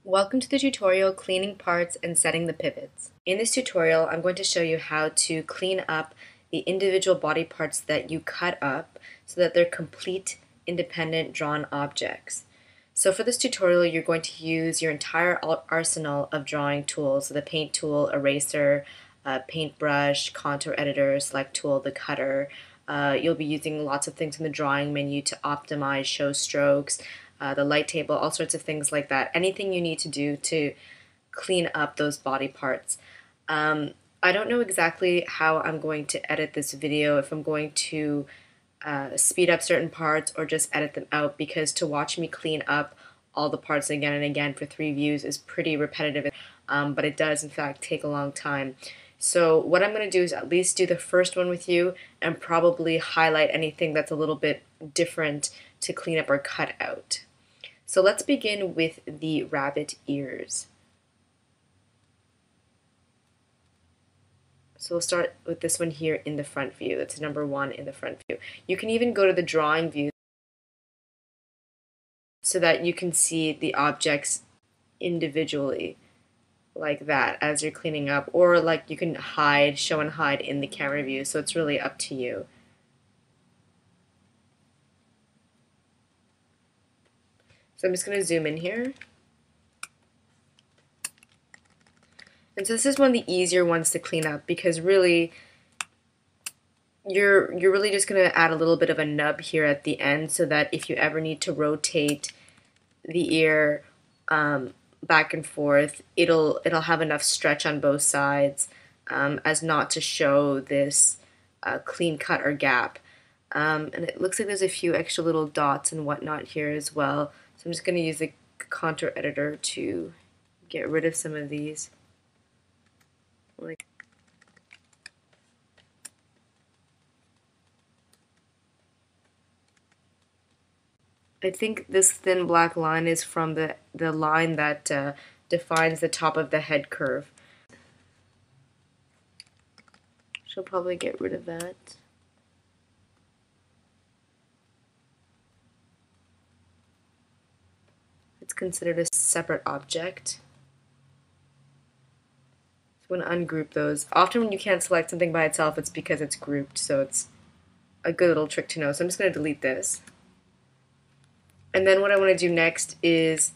Welcome to the tutorial Cleaning Parts and Setting the Pivots. In this tutorial, I'm going to show you how to clean up the individual body parts that you cut up so that they're complete, independent, drawn objects. So for this tutorial, you're going to use your entire arsenal of drawing tools, so the paint tool, eraser, paintbrush, contour editor, select tool, the cutter. You'll be using lots of things in the drawing menu to optimize, show strokes, the light table, all sorts of things like that. Anything you need to do to clean up those body parts. I don't know exactly how I'm going to edit this video, if I'm going to speed up certain parts or just edit them out, because to watch me clean up all the parts again and again for 3 views is pretty repetitive, but it does in fact take a long time. So what I'm going to do is at least do the first one with you and probably highlight anything that's a little bit different to clean up or cut out. So let's begin with the rabbit ears. So we'll start with this one here in the front view. That's number 1 in the front view. You can even go to the drawing view so that you can see the objects individually like that as you're cleaning up, or like you can hide, show and hide in the camera view, so it's really up to you. So I'm just going to zoom in here. And so this is one of the easier ones to clean up, because really you're really just going to add a little bit of a nub here at the end, so that if you ever need to rotate the ear back and forth, it'll have enough stretch on both sides as not to show this clean cut or gap. And it looks like there's a few extra little dots and whatnot here as well. So I'm just going to use the contour editor to get rid of some of these. I think this thin black line is from the line that defines the top of the head curve. She'll probably get rid of that. It's considered a separate object. So I'm going to ungroup those. Often when you can't select something by itself, it's because it's grouped, so it's a good little trick to know. So I'm just going to delete this. And then what I want to do next is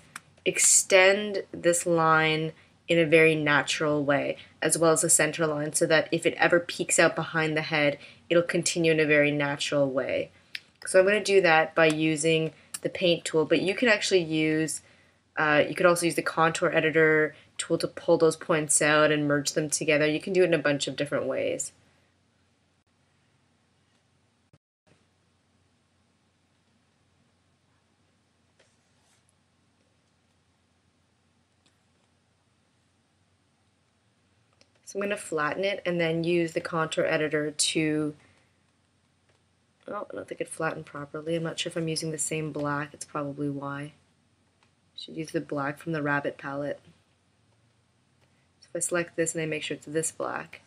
extend this line in a very natural way, as well as the center line, so that if it ever peeks out behind the head, it'll continue in a very natural way. So I'm going to do that by using the paint tool, but you can actually use, you could also use the contour editor tool to pull those points out and merge them together. You can do it in a bunch of different ways. So I'm going to flatten it and then use the contour editor to, oh, I don't think it flattened properly. I'm not sure if I'm using the same black. It's probably why. I should use the black from the rabbit palette. So if I select this and I make sure it's this black,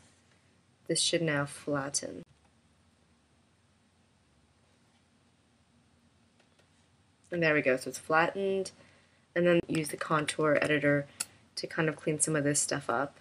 this should now flatten. And there we go. So it's flattened. And then use the contour editor to kind of clean some of this stuff up.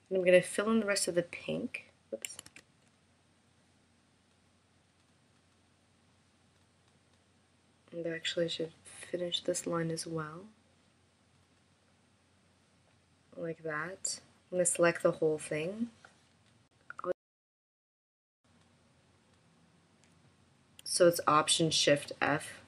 And I'm going to fill in the rest of the pink. Oops. And actually I should finish this line as well. Like that. I'm going to select the whole thing. So it's Option Shift F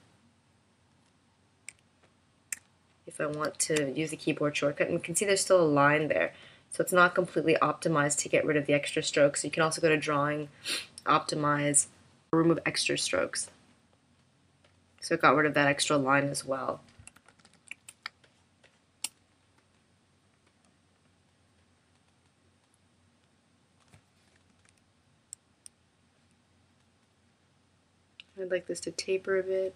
if I want to use a keyboard shortcut. And you can see there's still a line there. So it's not completely optimized to get rid of the extra strokes. You can also go to Drawing, Optimize, remove extra strokes. So it got rid of that extra line as well. I'd like this to taper a bit.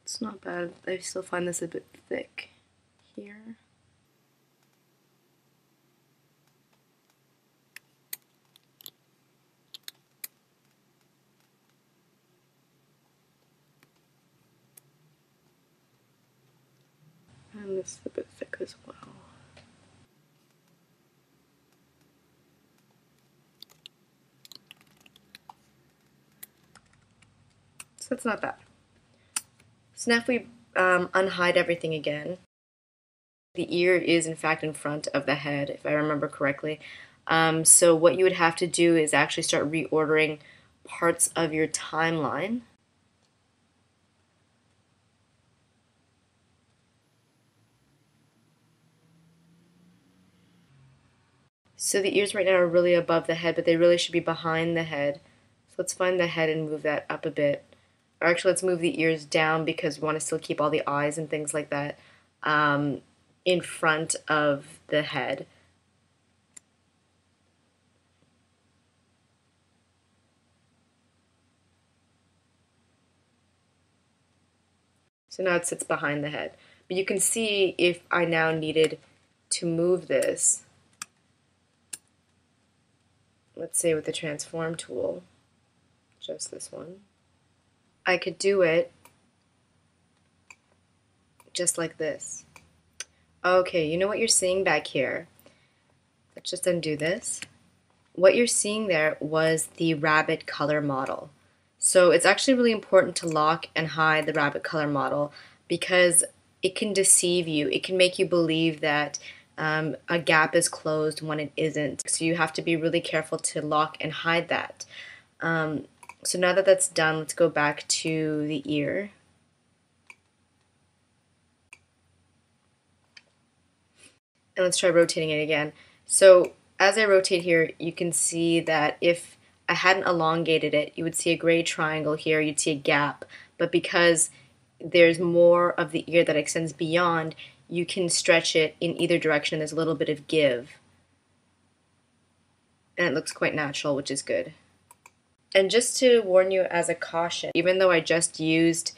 It's not bad. I still find this a bit thick here. And this is a bit thick as well. So that's not bad. So now if we unhide everything again, the ear is in fact in front of the head, if I remember correctly. So what you would have to do is actually start reordering parts of your timeline. So the ears right now are really above the head, but they really should be behind the head. So let's find the head and move that up a bit. Or actually, let's move the ears down because we want to still keep all the eyes and things like that in front of the head. So now it sits behind the head. But you can see if I now needed to move this, let's say with the transform tool, just this one, I could do it just like this. Okay, you know what you're seeing back here? Let's just undo this. What you're seeing there was the rabbit color model. So it's actually really important to lock and hide the rabbit color model because it can deceive you. It can make you believe that a gap is closed when it isn't. So you have to be really careful to lock and hide that. So now that that's done, let's go back to the ear. And let's try rotating it again. So as I rotate here, you can see that if I hadn't elongated it, you would see a gray triangle here, you'd see a gap. But because there's more of the ear that extends beyond, you can stretch it in either direction. There's a little bit of give. And it looks quite natural, which is good. And just to warn you as a caution, even though I just used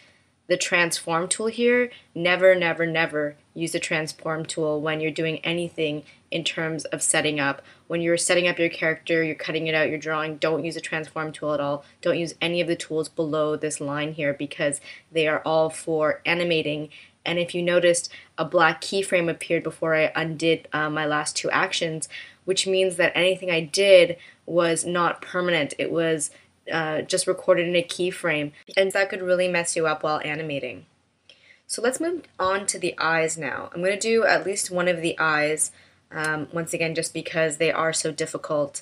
the transform tool here, never, never, never use the transform tool when you're doing anything in terms of setting up. When you're setting up your character, you're cutting it out, you're drawing, don't use the transform tool at all. Don't use any of the tools below this line here because they are all for animating. And if you noticed, a black keyframe appeared before I undid my last two actions, which means that anything I did was not permanent. It was just recorded in a keyframe, and that could really mess you up while animating. So let's move on to the eyes now. I'm going to do at least one of the eyes, once again, just because they are so difficult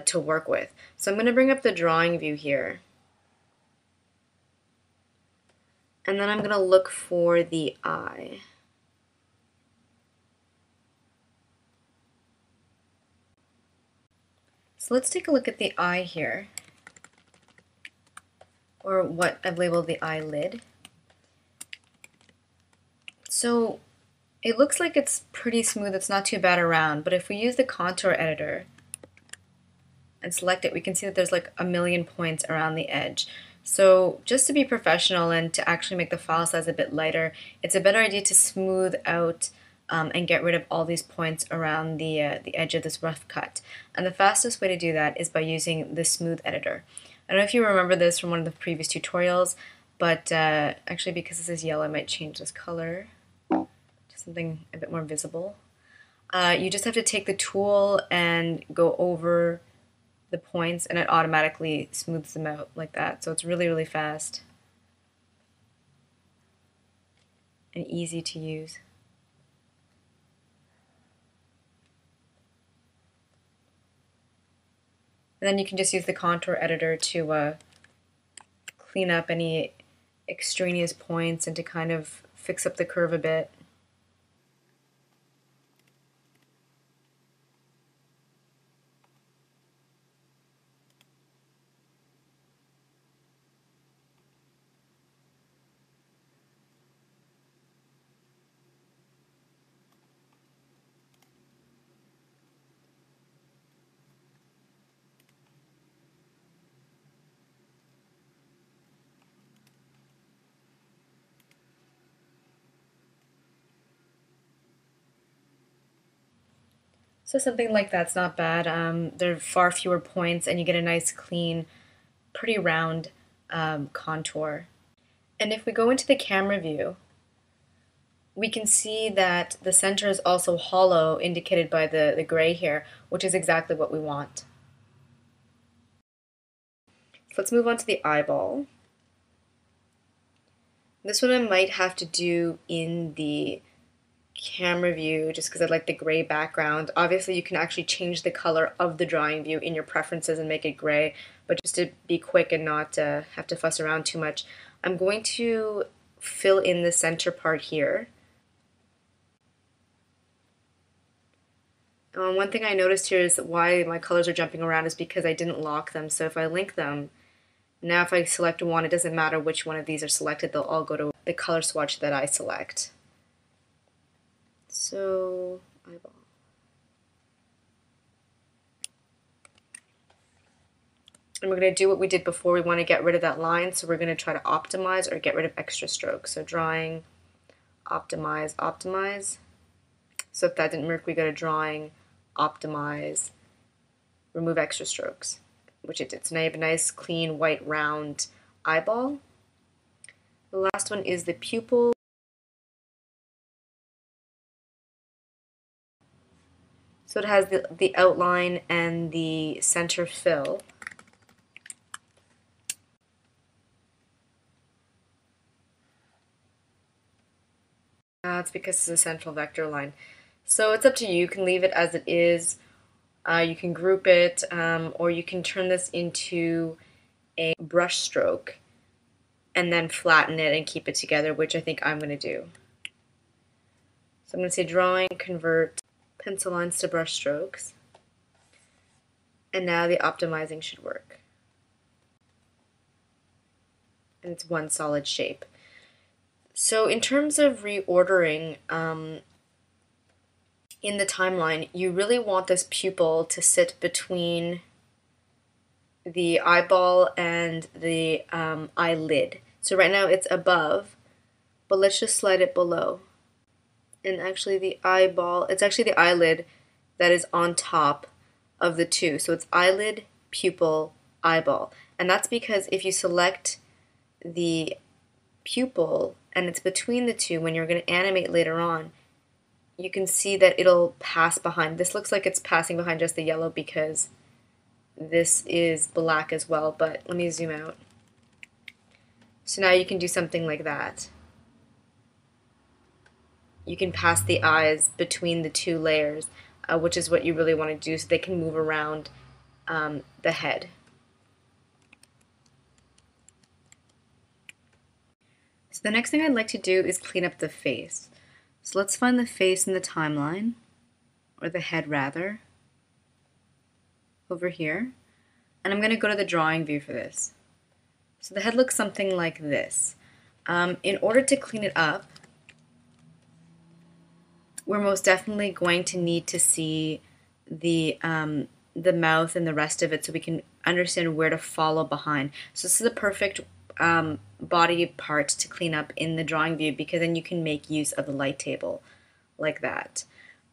to work with. So I'm going to bring up the drawing view here. And then I'm going to look for the eye. So let's take a look at the eye here, or what I've labeled the eyelid. So it looks like it's pretty smooth, it's not too bad around, but if we use the contour editor and select it, we can see that there's like a million points around the edge. So just to be professional and to actually make the file size a bit lighter, it's a better idea to smooth out and get rid of all these points around the edge of this rough cut. And the fastest way to do that is by using the smooth editor. I don't know if you remember this from one of the previous tutorials, but actually because this is yellow, I might change this color to something a bit more visible. You just have to take the tool and go over the points and it automatically smooths them out like that. So it's really, really fast and easy to use. And then you can just use the contour editor to clean up any extraneous points and to kind of fix up the curve a bit. So something like that's not bad. There are far fewer points and you get a nice clean, pretty round contour. And if we go into the camera view, we can see that the center is also hollow, indicated by the gray here, which is exactly what we want. So let's move on to the eyeball. This one I might have to do in the camera view just because I like the gray background. Obviously you can actually change the color of the drawing view in your preferences and make it gray, but just to be quick and not have to fuss around too much, I'm going to fill in the center part here. One thing I noticed here is why my colors are jumping around is because I didn't lock them. So if I link them, now if I select one, it doesn't matter which one of these are selected, they'll all go to the color swatch that I select. So, eyeball. And we're going to do what we did before. We want to get rid of that line, so we're going to try to optimize or get rid of extra strokes. So drawing, optimize, optimize. So if that didn't work, we go to drawing, optimize, remove extra strokes, which it did. So now you have a nice, clean, white, round eyeball. The last one is the pupil. So it has the outline and the center fill. It's because it's a central vector line. So it's up to you. You can leave it as it is. You can group it, or you can turn this into a brush stroke and then flatten it and keep it together, which I think I'm going to do. So I'm going to say drawing, convert pencil lines to brush strokes. And now the optimizing should work. And it's one solid shape. So in terms of reordering, in the timeline, you really want this pupil to sit between the eyeball and the eyelid. So right now it's above, but let's just slide it below. And actually the eyeball, it's actually the eyelid that is on top of the two. So it's eyelid, pupil, eyeball. And that's because if you select the pupil and it's between the two, when you're going to animate later on, you can see that it'll pass behind. This looks like it's passing behind just the yellow because this is black as well, but let me zoom out. So now you can do something like that. You can pass the eyes between the two layers, which is what you really want to do so they can move around the head. So the next thing I'd like to do is clean up the face. So let's find the face in the timeline, or the head rather, over here. And I'm going to go to the drawing view for this. So the head looks something like this. In order to clean it up, we're most definitely going to need to see the mouth and the rest of it so we can understand where to follow behind. So this is a perfect body part to clean up in the drawing view because then you can make use of the light table like that.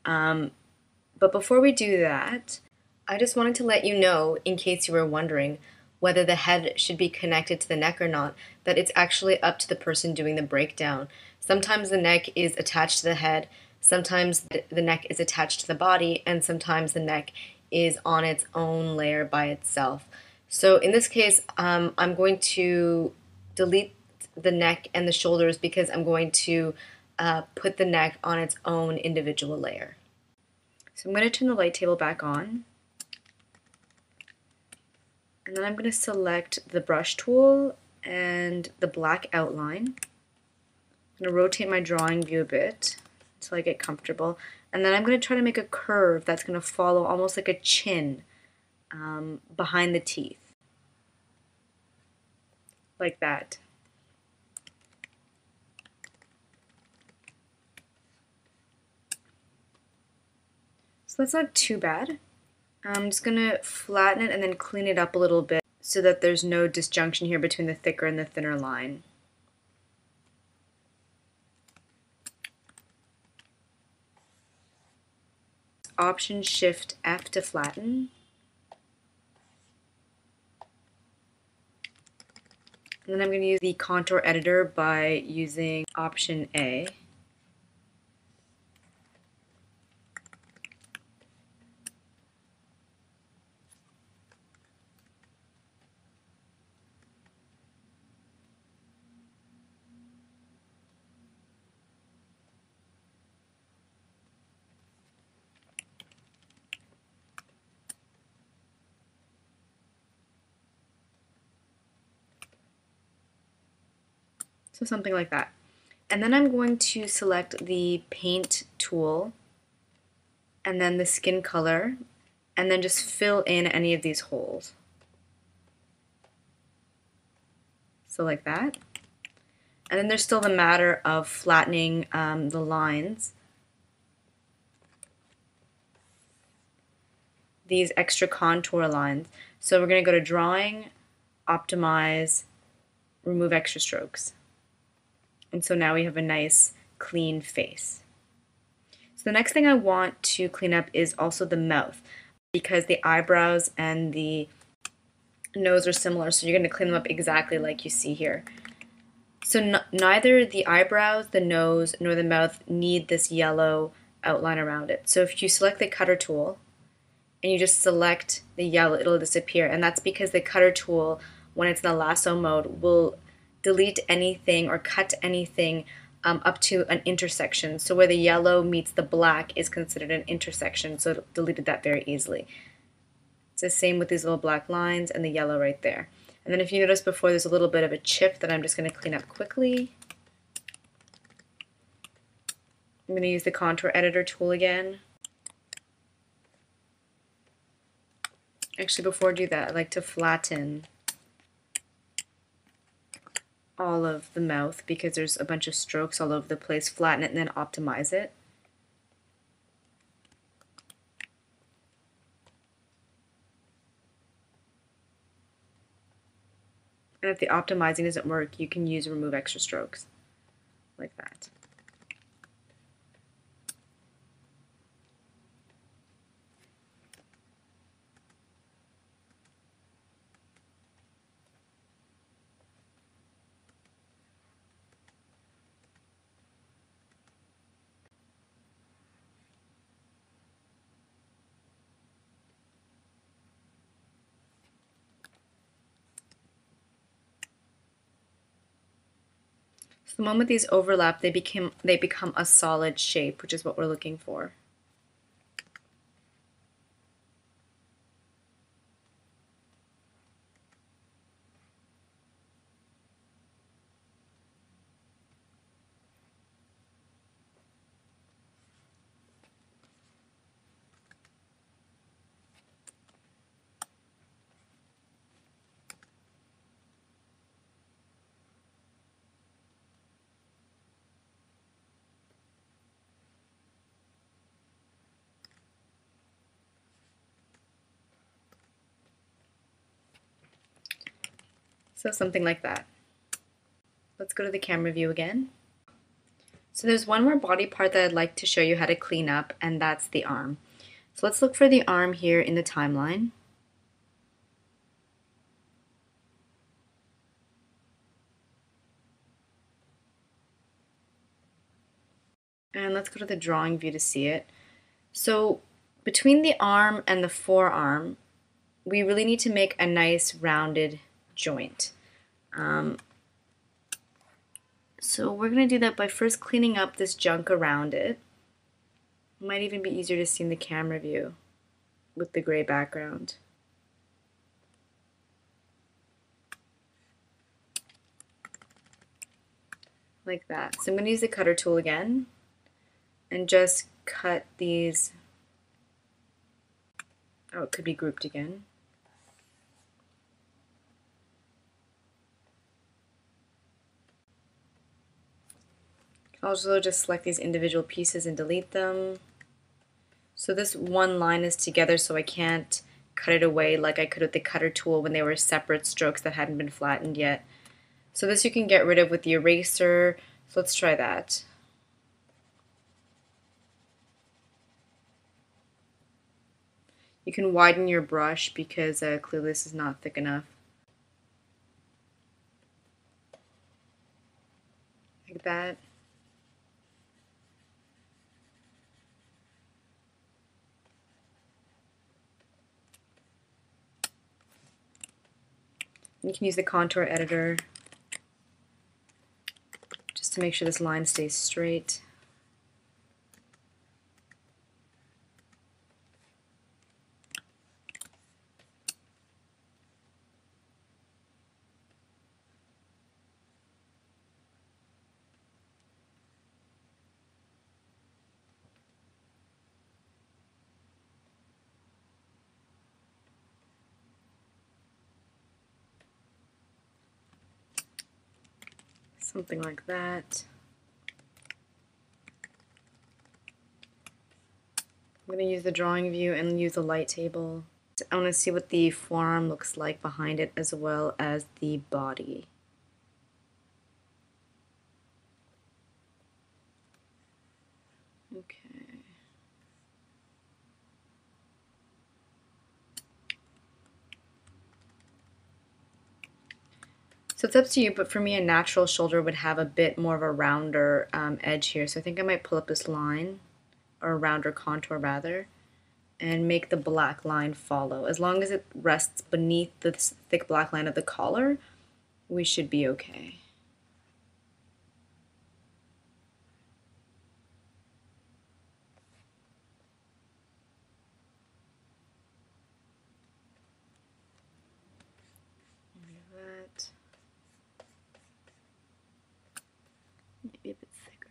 But before we do that, I just wanted to let you know, in case you were wondering whether the head should be connected to the neck or not, that it's actually up to the person doing the breakdown. Sometimes the neck is attached to the head, sometimes the neck is attached to the body, and sometimes the neck is on its own layer by itself. So in this case, I'm going to delete the neck and the shoulders because I'm going to put the neck on its own individual layer. So I'm going to turn the light table back on. And then I'm going to select the brush tool and the black outline. I'm going to rotate my drawing view a bit until I get comfortable. And then I'm going to try to make a curve that's going to follow almost like a chin behind the teeth. Like that. So that's not too bad. I'm just going to flatten it and then clean it up a little bit so that there's no disjunction here between the thicker and the thinner line. Option Shift F to flatten. And then I'm going to use the contour editor by using Option A. So something like that. And then I'm going to select the paint tool and then the skin color and then just fill in any of these holes. So like that. And then there's still the matter of flattening the lines. These extra contour lines. So we're going to go to Drawing, Optimize, Remove Extra Strokes. And so now we have a nice clean face. So the next thing I want to clean up is also the mouth, because the eyebrows and the nose are similar, so you're going to clean them up exactly like you see here. So neither the eyebrows, the nose, nor the mouth need this yellow outline around it. So if you select the cutter tool and you just select the yellow, it'll disappear. And that's because the cutter tool, when it's in the lasso mode, will delete anything or cut anything up to an intersection. So where the yellow meets the black is considered an intersection, so it deleted that very easily. It's the same with these little black lines and the yellow right there. And then if you notice before, there's a little bit of a chip that I'm just going to clean up quickly. I'm going to use the contour editor tool again. Actually, before I do that, I like to flatten all of the mouth because there's a bunch of strokes all over the place. Flatten it and then optimize it. And if the optimizing doesn't work, you can use Remove Extra Strokes like that. So the moment these overlap, they become a solid shape, which is what we're looking for. So something like that. Let's go to the camera view again. So there's one more body part that I'd like to show you how to clean up, and that's the arm. So let's look for the arm here in the timeline. And let's go to the drawing view to see it. So between the arm and the forearm, we really need to make a nice rounded joint. So we're going to do that by first cleaning up this junk around it. It might even be easier to see in the camera view with the gray background. Like that. So I'm going to use the cutter tool again and just cut these. Oh, it could be grouped again. Also just select these individual pieces and delete them. So this one line is together, so I can't cut it away like I could with the cutter tool when they were separate strokes that hadn't been flattened yet. So this you can get rid of with the eraser. So let's try that. You can widen your brush because clearly this is not thick enough. Like that. You can use the contour editor just to make sure this line stays straight. Something like that. I'm going to use the drawing view and use the light table. I want to see what the forearm looks like behind it as well as the body. Okay. So it's up to you, but for me a natural shoulder would have a bit more of a rounder edge here. So I think I might pull up this line, or a rounder contour rather, and make the black line follow. As long as it rests beneath the thick black line of the collar, we should be okay. That. Maybe a bit thicker.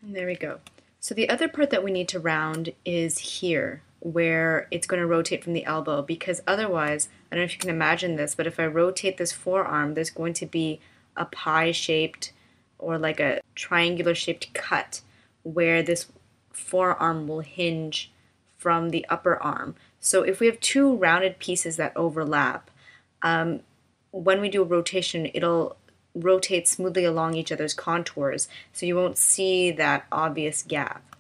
And there we go. So the other part that we need to round is here, where it's going to rotate from the elbow, because otherwise, I don't know if you can imagine this, but if I rotate this forearm, there's going to be a pie-shaped or like a triangular-shaped cut where this forearm will hinge from the upper arm. So if we have two rounded pieces that overlap, when we do a rotation, it'll rotate smoothly along each other's contours, so you won't see that obvious gap.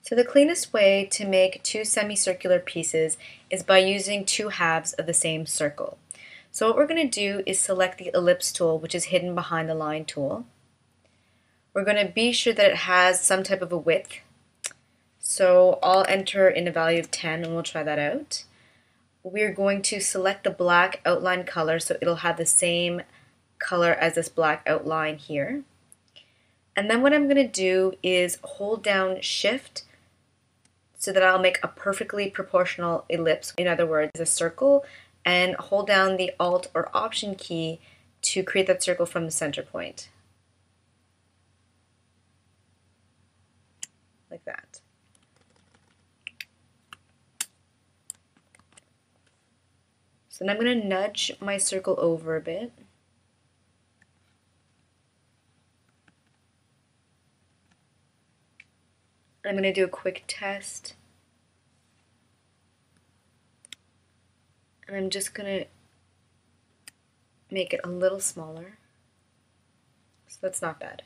So the cleanest way to make two semicircular pieces is by using two halves of the same circle. So what we're going to do is select the ellipse tool, which is hidden behind the line tool. We're going to be sure that it has some type of a width. So I'll enter in a value of 10 and we'll try that out. We're going to select the black outline color so it'll have the same color as this black outline here. And then what I'm going to do is hold down Shift so that I'll make a perfectly proportional ellipse, in other words, a circle, and hold down the Alt or Option key to create that circle from the center point. Like that. So then I'm going to nudge my circle over a bit. I'm going to do a quick test. And I'm just going to make it a little smaller. So that's not bad.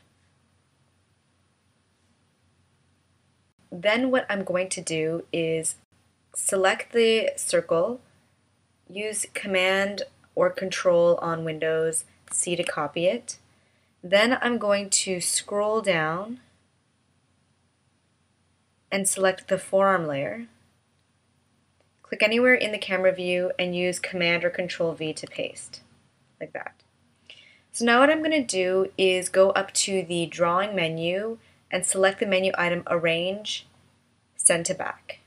Then what I'm going to do is select the circle, use Command or Control on Windows C to copy it. Then I'm going to scroll down and select the forearm layer. Click anywhere in the camera view and use Command or Control V to paste, like that. So now what I'm going to do is go up to the drawing menu and select the menu item Arrange, Send to Back.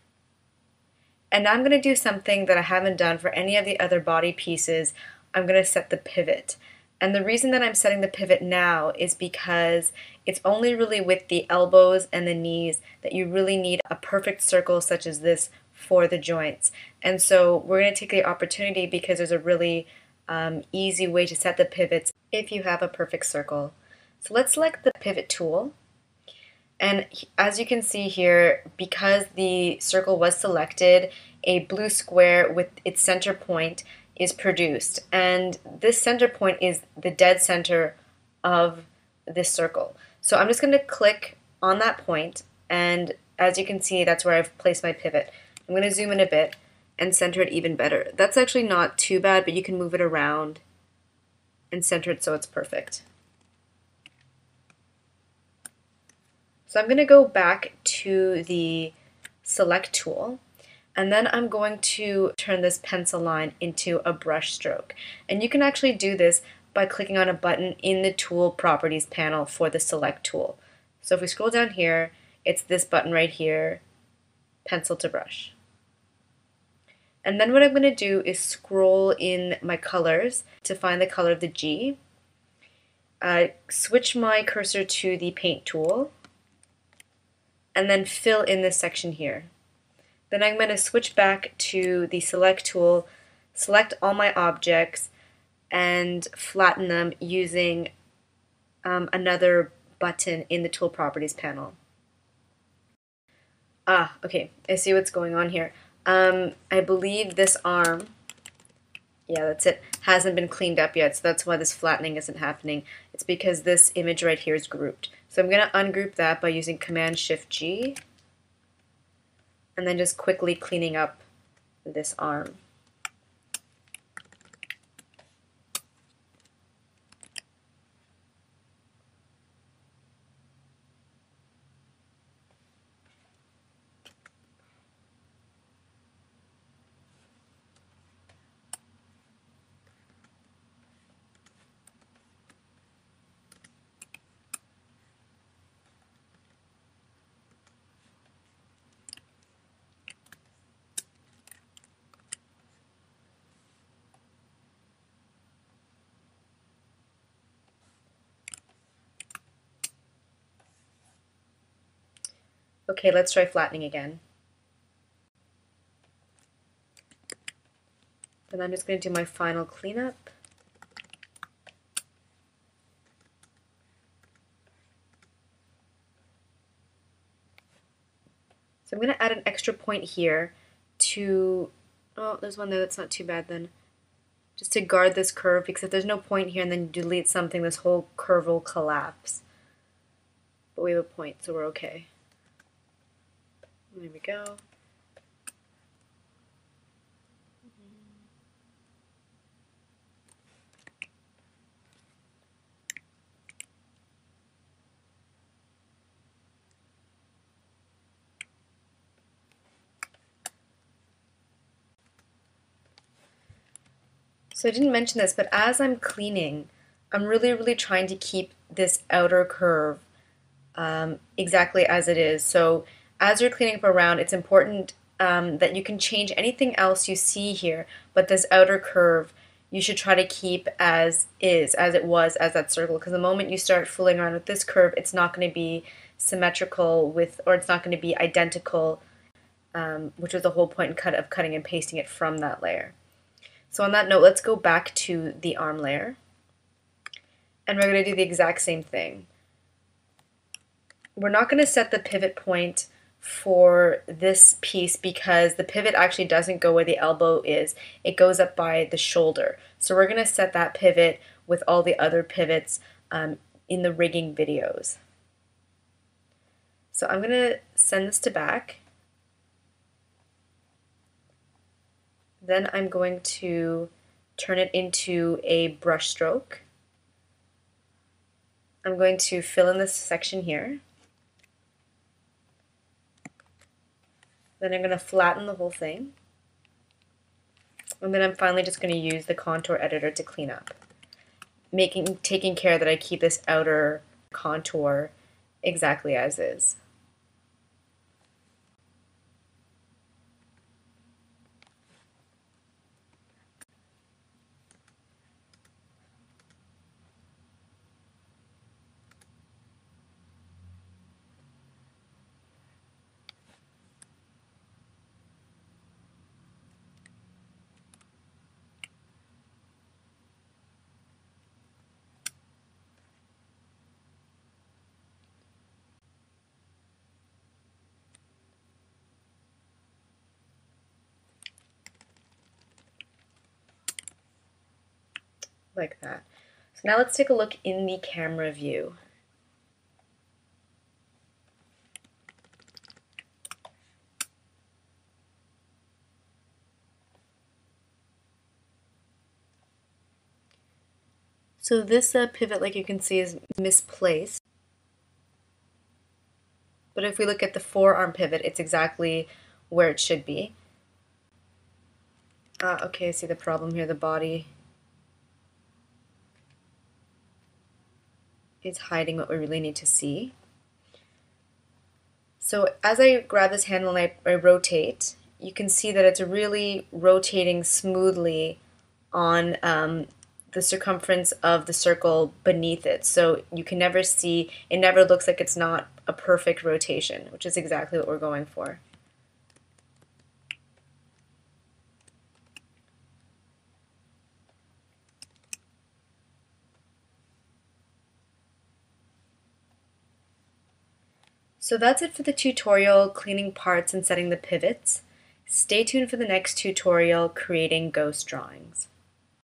And now I'm going to do something that I haven't done for any of the other body pieces. I'm going to set the pivot. And the reason that I'm setting the pivot now is because it's only really with the elbows and the knees that you really need a perfect circle such as this for the joints. And so we're going to take the opportunity because there's a really easy way to set the pivots if you have a perfect circle. So let's select the pivot tool. And as you can see here, because the circle was selected, a blue square with its center point is produced. And this center point is the dead center of this circle. So I'm just going to click on that point and as you can see, that's where I've placed my pivot. I'm going to zoom in a bit and center it even better. That's actually not too bad, but you can move it around and center it so it's perfect. So I'm going to go back to the select tool, and then I'm going to turn this pencil line into a brush stroke. And you can actually do this by clicking on a button in the tool properties panel for the select tool. So if we scroll down here, it's this button right here, pencil to brush. And then what I'm going to do is scroll in my colors to find the color of the G. Switch my cursor to the paint tool, and then fill in this section here. Then I'm going to switch back to the select tool, select all my objects, and flatten them using another button in the tool properties panel. Okay, I see what's going on here. I believe this arm, yeah, that's it, hasn't been cleaned up yet, so that's why this flattening isn't happening. It's because this image right here is grouped. So I'm going to ungroup that by using Command-Shift-G, and then just quickly cleaning up this arm. Okay, let's try flattening again. And I'm just going to do my final cleanup. So I'm going to add an extra point here to, oh, there's one there that's not too bad then. Just to guard this curve, because if there's no point here and then you delete something, this whole curve will collapse. But we have a point, so we're okay. There we go. So I didn't mention this, but as I'm cleaning, I'm really trying to keep this outer curve exactly as it is. So as you're cleaning up around, it's important that you can change anything else you see here, but this outer curve you should try to keep as is, as it was, as that circle, because the moment you start fooling around with this curve, it's not going to be symmetrical with, or it's not going to be identical, which was the whole point of cutting and pasting it from that layer. So on that note, let's go back to the arm layer, and we're going to do the exact same thing. We're not going to set the pivot point for this piece because the pivot actually doesn't go where the elbow is. It goes up by the shoulder. So we're going to set that pivot with all the other pivots in the rigging videos. So I'm going to send this to back. Then I'm going to turn it into a brush stroke. I'm going to fill in this section here. Then I'm going to flatten the whole thing. And then I'm finally just going to use the contour editor to clean up, taking care that I keep this outer contour exactly as is. Like that. So now let's take a look in the camera view. So this pivot, like you can see, is misplaced. But if we look at the forearm pivot, it's exactly where it should be. Okay, I see the problem here. The body is hiding what we really need to see. So as I grab this handle and I rotate, you can see that it's really rotating smoothly on the circumference of the circle beneath it. So you can never see, it never looks like it's not a perfect rotation, which is exactly what we're going for. So that's it for the tutorial, cleaning parts and setting the pivots. Stay tuned for the next tutorial, creating ghost drawings.